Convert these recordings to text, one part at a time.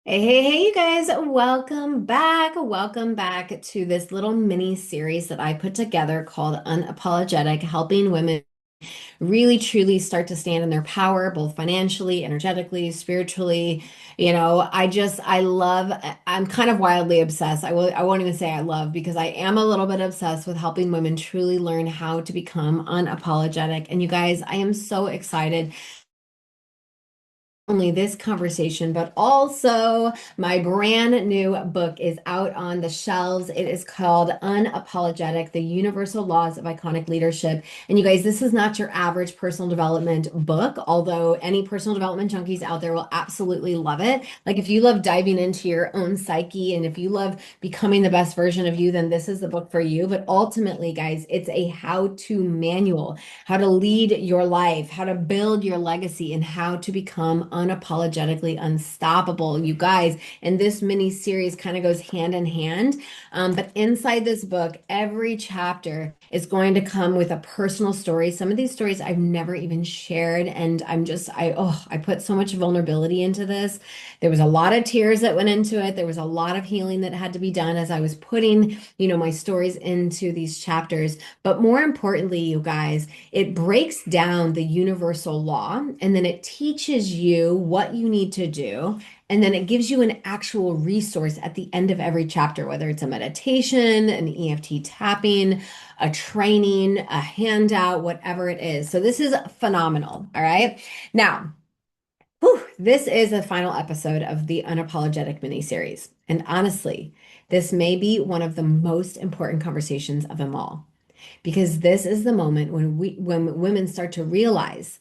Hey, you guys, welcome back. Welcome back to this little mini series that I put together called Unapologetic, helping women really truly start to stand in their power, both financially, energetically, spiritually. I love, I'm kind of wildly obsessed. I won't even say I love because I am a little bit obsessed with helping women truly learn how to become unapologetic. And you guys, I am so excited only this conversation, but also my brand new book is out on the shelves. It is called Unapologetic, The Universal Laws of Iconic Leadership. And you guys, this is not your average personal development book, although any personal development junkies out there will absolutely love it. Like if you love diving into your own psyche and if you love becoming the best version of you, then this is the book for you. But ultimately, guys, it's a how-to manual, how to lead your life, how to build your legacy, and how to become unapologetically unstoppable. You guys, and this mini series kind of goes hand in hand. But inside this book, every chapter is going to come with a personal story. Some of these stories I've never even shared, and I put so much vulnerability into this. There was a lot of tears that went into it. There was a lot of healing that had to be done as I was putting, my stories into these chapters. But more importantly, you guys, it breaks down the universal law and then it teaches you what you need to do. And then it gives you an actual resource at the end of every chapter, whether it's a meditation, an EFT tapping, a training, a handout, whatever it is. So this is phenomenal. All right. Now, this is the final episode of the Unapologetic mini series. And honestly, this may be one of the most important conversations of them all because this is the moment when women start to realize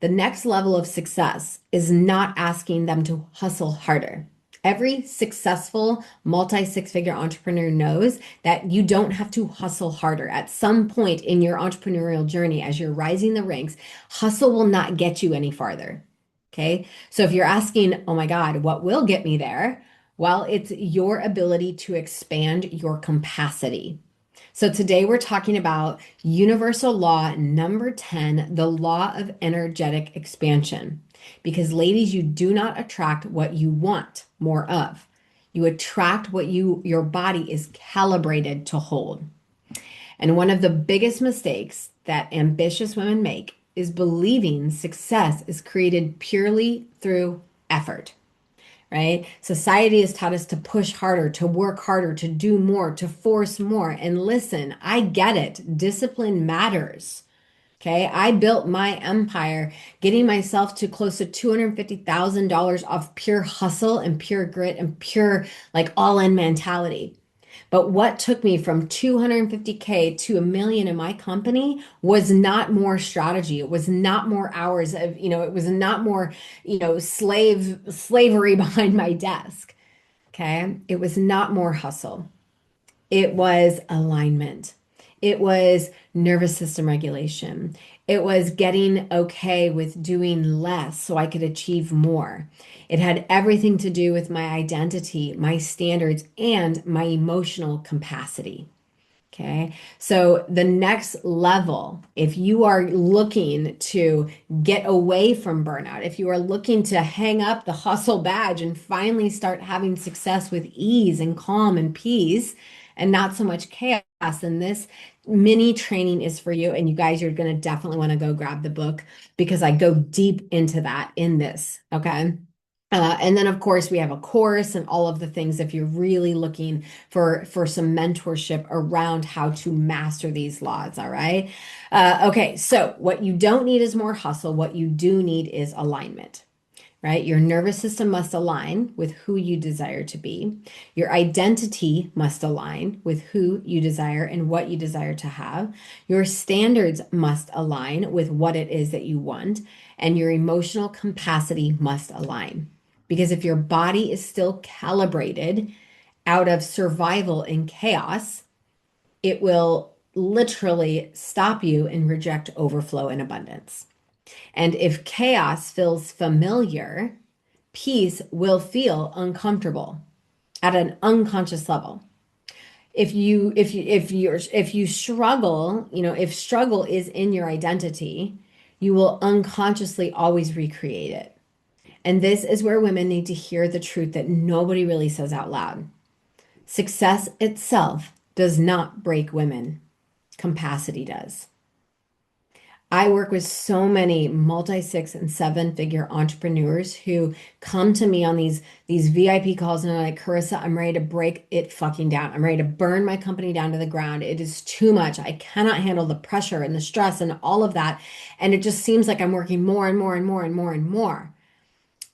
the next level of success is not asking them to hustle harder. Every successful multi six-figure entrepreneur knows that you don't have to hustle harder. At some point in your entrepreneurial journey, as you're rising the ranks, hustle will not get you any farther. Okay. So if you're asking, oh my God, what will get me there? Well, it's your ability to expand your capacity. So today we're talking about universal law number 10, the law of energetic expansion. Because ladies, you do not attract what you want more of. You attract what your body is calibrated to hold. And one of the biggest mistakes that ambitious women make is believing success is created purely through effort, right? Society has taught us to push harder, to work harder, to do more, to force more. And listen, I get it. Discipline matters. Okay. I built my empire getting myself to close to $250,000 off pure hustle and pure grit and pure like all in mentality. But what took me from 250K to a million in my company was not more strategy. It was not more hours of, it was not more, slavery behind my desk. Okay. It was not more hustle. It was alignment. It was nervous system regulation. It was getting okay with doing less so I could achieve more. It had everything to do with my identity, my standards, and my emotional capacity. Okay. So the next level, if you are looking to get away from burnout, if you are looking to hang up the hustle badge and finally start having success with ease and calm and peace and not so much chaos, then this mini training is for you. And you guys, you're going to definitely want to go grab the book because I go deep into that in this. Okay. And then, of course, we have a course and all of the things if you're really looking for some mentorship around how to master these laws. All right. Okay. So, what you don't need is more hustle. What you do need is alignment, right? Your nervous system must align with who you desire to be. Your identity must align with who you desire and what you desire to have. Your standards must align with what it is that you want. And your emotional capacity must align. Because if your body is still calibrated out of survival and chaos, it will literally stop you and reject overflow and abundance. And if chaos feels familiar, peace will feel uncomfortable at an unconscious level. If you struggle, if struggle is in your identity, you will unconsciously always recreate it. And this is where women need to hear the truth that nobody really says out loud. Success itself does not break women, capacity does. I work with so many multi six and seven figure entrepreneurs who come to me on these VIP calls and are like, Karissa, I'm ready to break it fucking down. I'm ready to burn my company down to the ground. It is too much. I cannot handle the pressure and the stress and all of that. And it just seems like I'm working more and more and more and more and more.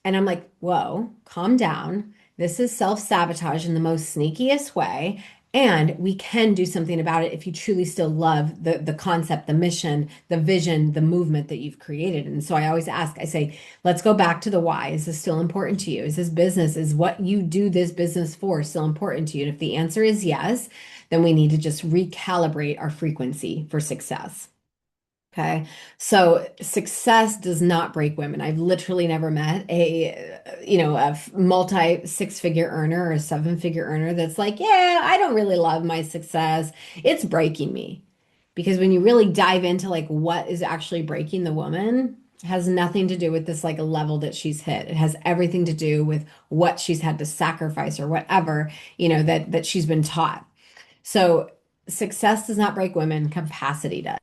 And I'm like, whoa, calm down. This is self-sabotage in the most sneakiest way. And we can do something about it if you truly still love the concept, the mission, the vision, the movement that you've created. And so I always ask, I say, let's go back to the why. Is this still important to you? Is this business, is what you do this business for still important to you? And if the answer is yes, then we need to just recalibrate our frequency for success. Okay. So success does not break women. I've literally never met a multi six-figure earner or a seven-figure earner that's like, yeah, I don't really love my success. It's breaking me. Because when you really dive into like what is actually breaking the woman, it has nothing to do with this like level that she's hit. It has everything to do with what she's had to sacrifice or whatever, that she's been taught. So success does not break women, capacity does.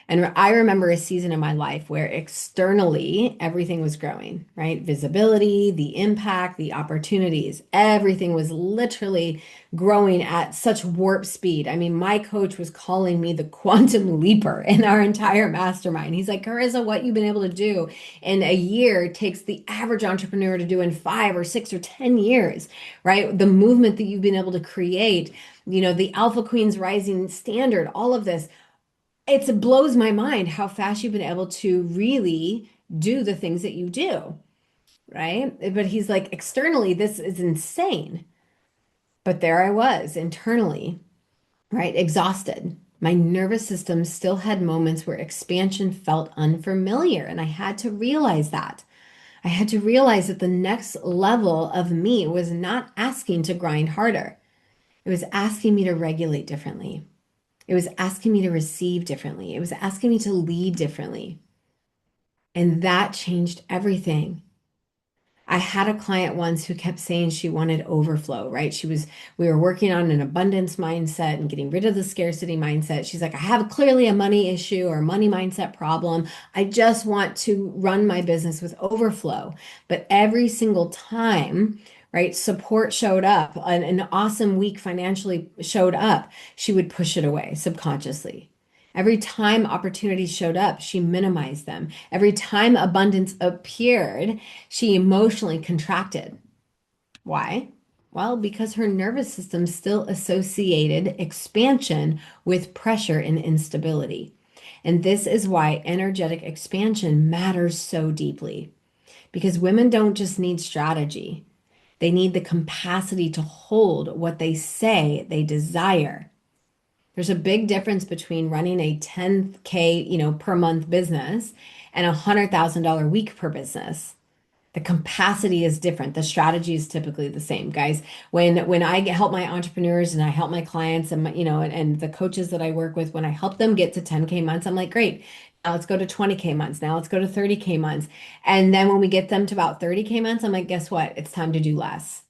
And I remember a season in my life where externally everything was growing, right? Visibility, the impact, the opportunities, everything was literally growing at such warp speed. I mean, my coach was calling me the quantum leaper in our entire mastermind. He's like, Carissa, what you've been able to do in a year takes the average entrepreneur to do in 5 or 6 or 10 years, right? The movement that you've been able to create, the Alpha Queens Rising Standard, all of this it blows my mind how fast you've been able to really do the things that you do, right? But he's like, externally, this is insane. But there I was internally, right? Exhausted. My nervous system still had moments where expansion felt unfamiliar. And I had to realize that. I had to realize that the next level of me was not asking to grind harder. It was asking me to regulate differently. It was asking me to receive differently. It was asking me to lead differently. And that changed everything. I had a client once who kept saying she wanted overflow, right? We were working on an abundance mindset and getting rid of the scarcity mindset. She's like, I have clearly a money issue or money mindset problem. I just want to run my business with overflow. But every single time, right, support showed up, an awesome week financially showed up, she would push it away subconsciously. Every time opportunities showed up, she minimized them. Every time abundance appeared, she emotionally contracted. Why? Well, because her nervous system still associated expansion with pressure and instability. And this is why energetic expansion matters so deeply. Because women don't just need strategy, they need the capacity to hold what they say they desire. There's a big difference between running a 10K, per month business and $100,000 week per business. The capacity is different. The strategy is typically the same, guys. When I help my entrepreneurs and I help my clients and and the coaches that I work with, when I help them get to 10K months, I'm like, great. Now let's go to 20K months. Now let's go to 30K months. And then when we get them to about 30K months, I'm like, guess what? It's time to do less.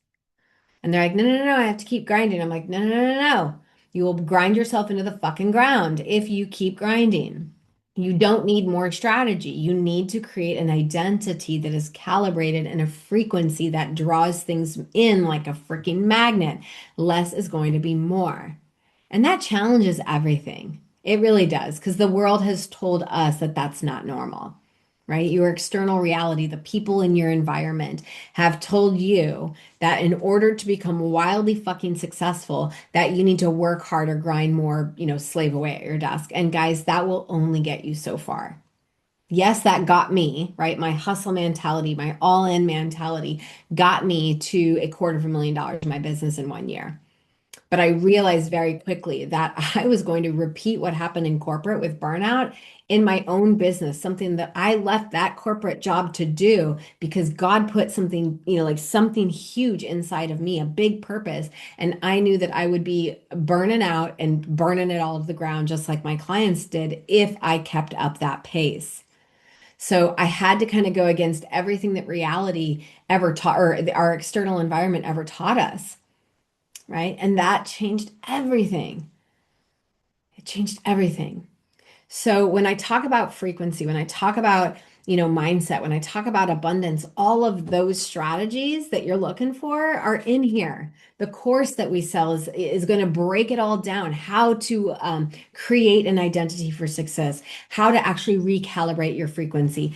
And they're like, no, no, no, no, I have to keep grinding. I'm like, no, no, no, no, no. You will grind yourself into the fucking ground if you keep grinding. You don't need more strategy. You need to create an identity that is calibrated in a frequency that draws things in like a freaking magnet. Less is going to be more. And that challenges everything. It really does, because the world has told us that that's not normal, right? Your external reality, the people in your environment have told you that in order to become wildly fucking successful, that you need to work harder, grind more, slave away at your desk. And guys, that will only get you so far. Yes, that got me, right? My hustle mentality, my all-in mentality got me to $250,000 in my business in 1 year. But I realized very quickly that I was going to repeat what happened in corporate with burnout in my own business, something that I left that corporate job to do because God put something, like something huge inside of me, a big purpose. And I knew that I would be burning out and burning it all to the ground, just like my clients did, if I kept up that pace. So I had to kind of go against everything that reality ever taught, or our external environment ever taught us, right? And that changed everything. It changed everything. So when I talk about frequency, when I talk about, mindset, when I talk about abundance, all of those strategies that you're looking for are in here. The course that we sell is going to break it all down, how to create an identity for success, how to actually recalibrate your frequency,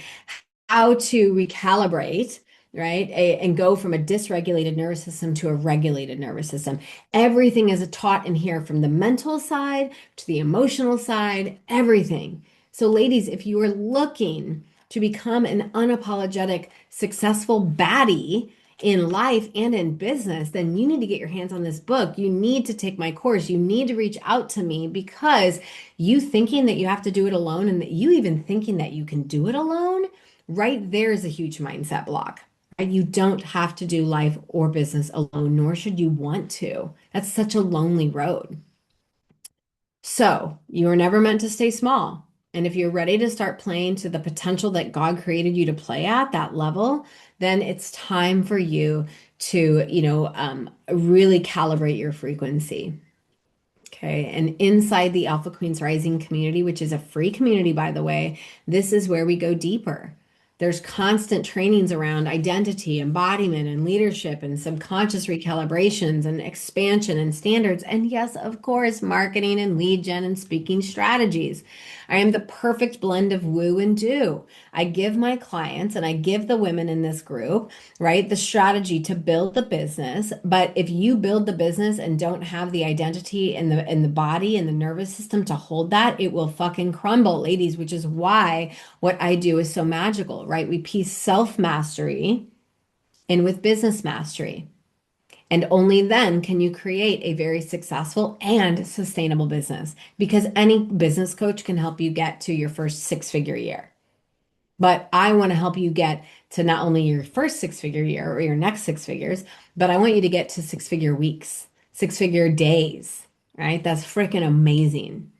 how to recalibrate, right? And go from a dysregulated nervous system to a regulated nervous system. Everything is taught in here from the mental side to the emotional side, everything. So, ladies, if you are looking to become an unapologetic, successful baddie in life and in business, then you need to get your hands on this book. You need to take my course. You need to reach out to me because you thinking that you have to do it alone and that you even thinking that you can do it alone, right there is a huge mindset block. Right? You don't have to do life or business alone, nor should you want to. That's such a lonely road. So, you were never meant to stay small. And if you're ready to start playing to the potential that God created you to play at that level, then it's time for you to, really calibrate your frequency. Okay. And inside the Alpha Queens Rising community, which is a free community, by the way, this is where we go deeper. There's constant trainings around identity, embodiment, and leadership, and subconscious recalibrations, and expansion and standards. And yes, of course, marketing and lead gen and speaking strategies. I am the perfect blend of woo and do. I give my clients and I give the women in this group, right, the strategy to build the business. But if you build the business and don't have the identity and the body and the nervous system to hold that, it will fucking crumble, ladies, which is why what I do is so magical, right? We piece self-mastery in with business mastery. And only then can you create a very successful and sustainable business because any business coach can help you get to your first six-figure year. But I want to help you get to not only your first six-figure year or your next six figures, but I want you to get to six-figure weeks, six-figure days, right? That's freaking amazing.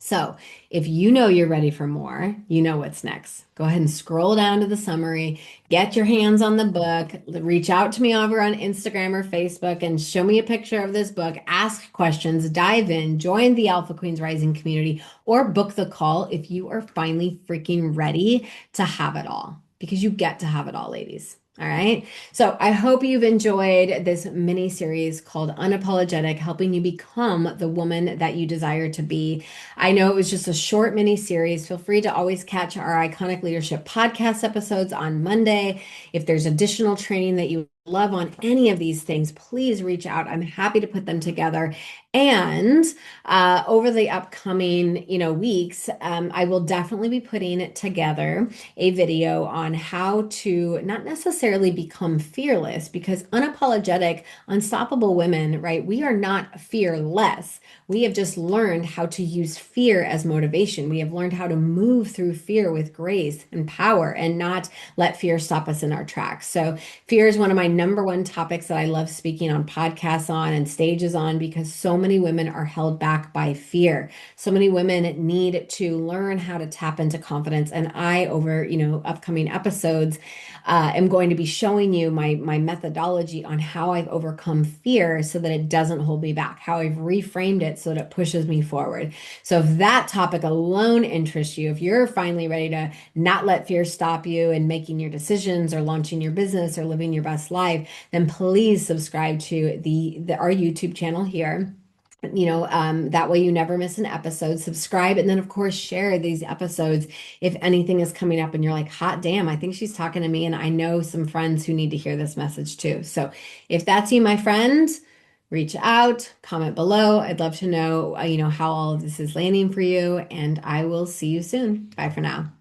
So, if you know you're ready for more, you know what's next. Go ahead and scroll down to the summary, get your hands on the book, reach out to me over on Instagram or Facebook and show me a picture of this book, ask questions, dive in, join the Alpha Queens Rising community, or book the call if you are finally freaking ready to have it all, because you get to have it all, ladies. All right. So I hope you've enjoyed this mini series called Unapologetic, helping you become the woman that you desire to be. I know it was just a short mini series. Feel free to always catch our Iconic Leadership podcast episodes on Monday. If there's additional training that you love on any of these things, please reach out. I'm happy to put them together. And over the upcoming, weeks, I will definitely be putting together a video on how to not necessarily become fearless, because unapologetic, unstoppable women, right? We are not fearless. We have just learned how to use fear as motivation. We have learned how to move through fear with grace and power and not let fear stop us in our tracks. So fear is one of my number one topics that I love speaking on podcasts on and stages on, because so many women are held back by fear. So many women need to learn how to tap into confidence. And I, over, upcoming episodes, am going to be showing you my methodology on how I've overcome fear so that it doesn't hold me back, how I've reframed it so that it pushes me forward. So if that topic alone interests you, if you're finally ready to not let fear stop you in making your decisions or launching your business or living your best life, then please subscribe to our YouTube channel here. That way you never miss an episode. Subscribe, and then of course share these episodes if anything is coming up and you're like, hot damn, I think she's talking to me, and I know some friends who need to hear this message too. So if that's you, my friend, reach out, comment below. I'd love to know, how all of this is landing for you, and I will see you soon. Bye for now.